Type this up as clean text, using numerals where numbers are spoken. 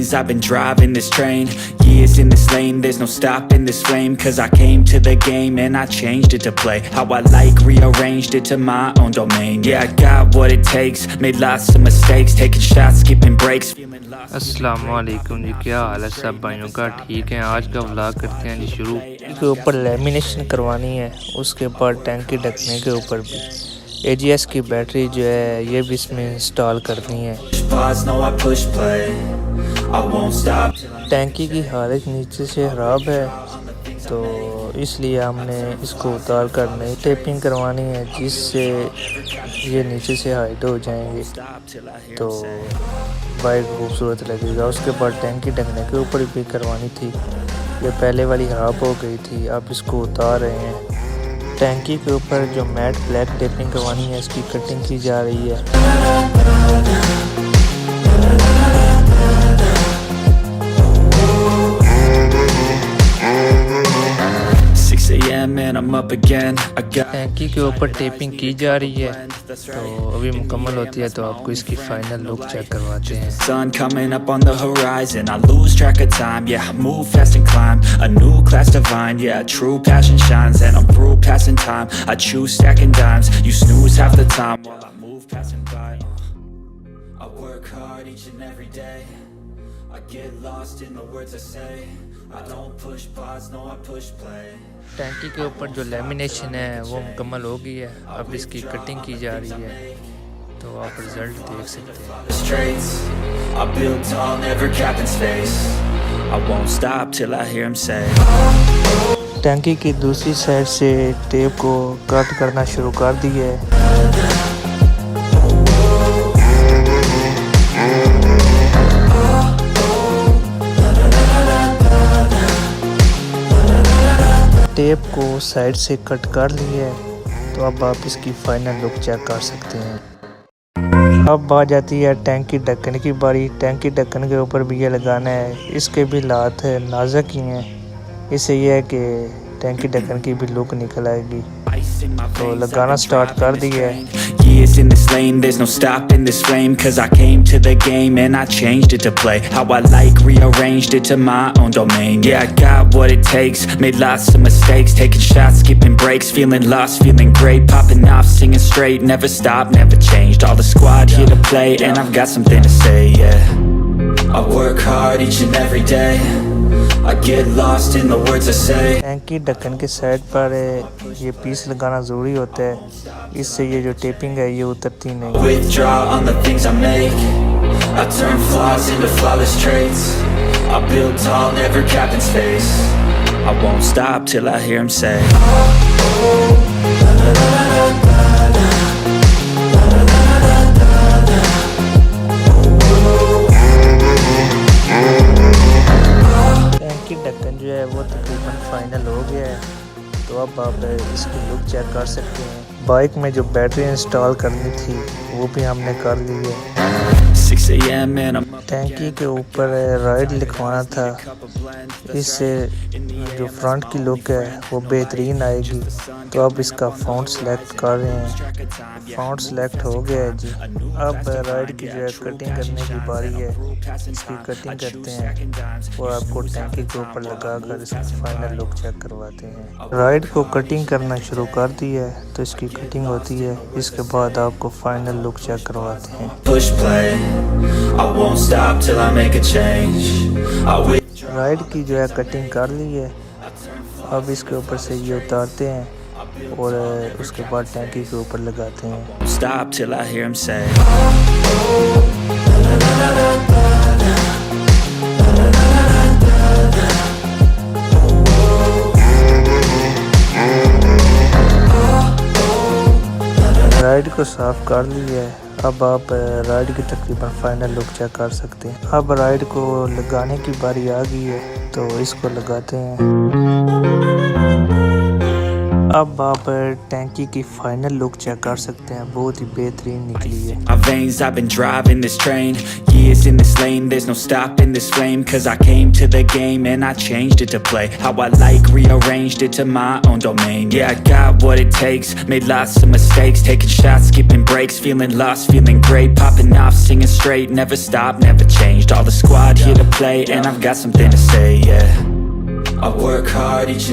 veins, I've been driving this train. Years in this lane, there's no stopping this flame. Cause I came to the game and I changed it to play how I like, rearranged it to my own domain. Yeah, I got what it takes, made lots of mistakes, taking shots, skipping breaks, feeling lost. अस्सलामुअलैकुम जी, क्या हाल है सब भाइयों का? ठीक है, आज का व्लॉग करते हैं जी शुरू। के ऊपर लेमिनेशन करवानी है, उसके बाद टैंकी ढकने के ऊपर भी एजीएस की बैटरी जो है ये भी इसमें इंस्टॉल करनी है। टैंकी की हालत नीचे से ख़राब है तो इसलिए हमने इसको उतार कर नई टेपिंग करवानी है जिससे ये नीचे से हाइड हो जाएंगे तो बाइक खूबसूरत लगेगा। उसके बाद टैंकी ढकने के ऊपर भी करवानी थी, ये पहले वाली ख़राब हो गई थी, अब इसको उतार रहे हैं। टैंकी के ऊपर जो मैट ब्लैक टेपिंग करवानी है इसकी कटिंग की जा रही है। 6 a.m. and I'm up again. टैंकी के ऊपर टेपिंग की जा रही है तो अभी मुकम्मल होती है तो आपको इसकी फाइनल लुक चेक करवाते हैं। Sun coming up on the horizon, I lose track of time. Yeah, I move fast and climb a new class divine. Yeah, true passion shines and I'm through passing time. I choose stacking dimes, you snooze half the time while I move passing by. I work hard each and every day. I get lost in the words I say. I don't push pause, no I push play. टैंकी के ऊपर जो lamination है वो मुकम्मल हो गई है, अब इसकी कटिंग की जा रही है तो आप रिजल्ट देख सकते हैं। टैंकी की दूसरी साइड से टेप को कट करना शुरू कर दिया है। टेप को साइड से कट कर लिए तो अब आप इसकी फाइनल लुक चेक कर सकते हैं। अब आ जाती है टैंकी ढक्कन की बारी। टैंकी ढक्कन के ऊपर भी ये लगाना है, इसके भी लात नाजुक ही हैं, इससे यह है कि टैंकी ढक्कन की भी लुक निकल आएगी तो लगाना स्टार्ट कर दिया है। Years in this lane, there's no stopping this flame. Cause I came to the game and I changed it to play how I like, rearranged it to my own domain. Yeah, I got what it takes, made lots of mistakes, taking shots, skipping breaks, feeling lost, feeling great, popping off, singing straight, never stopped, never changed. All the squad here to play and I've got something to say, yeah. I work hard each and every day, I get lost in the words I say. टैंकी ढक्कन के side पर ये piece लगाना ज़रूरी होता है, इससे ये जो टेपिंग है ये उतरती नहीं। Withdraw on the things I make, I turn flaws into flawless traits, I build tall, never capped in space, I won't stop till I hear him say ढक्कन जो है वो तकरीबन फाइनल हो गया है तो अब आप इसकी लुक चेक कर सकते हैं। बाइक में जो बैटरी इंस्टॉल करनी थी वो भी हमने कर ली है। 6 a.m. and I'm टैंकी के ऊपर राइड लिखवाना था, इससे जो फ्रंट की लुक है वो बेहतरीन आएगी तो अब इसका फ़ॉन्ट सेलेक्ट कर रहे हैं। फ़ॉन्ट सेलेक्ट हो गया है जी। अब राइड की जो है कटिंग करने की बारी है, इसकी कटिंग करते हैं और आपको टैंकी के ऊपर लगा कर इसकी फाइनल लुक चेक करवाते हैं। राइड को कटिंग करना शुरू कर दी है तो इसकी कटिंग होती है, इसके बाद आपको फाइनल लुक चेक करवाते हैं। I won't stop till I make a change. Ride की जो है कटिंग कर ली है, अब इसके ऊपर से ये उतारते हैं और उसके बाद टैंकी के ऊपर लगाते हैं। Stop till I hear him say ride को साफ कर लिया है, अब आप राइड की तकरीबन फाइनल लुक चेक कर सकते हैं। अब राइड को लगाने की बारी आ गई है तो इसको लगाते हैं। अब आप टैंकी की फाइनल लुक चेक कर सकते हैं, बहुत ही बेहतरीन निकली है। My veins, I've been driving this train. Years in this lane, there's no stopping this flame. Cause I came to the game and I changed it to play how I like, rearranged it to my own domain. Yeah, I got what it takes, made lots of mistakes, taking shots, skipping breaks, feeling lost, feeling great, popping off, singing straight, never stopped, never changed. All the squad here to play, and I've got something to say, yeah. I work hard each and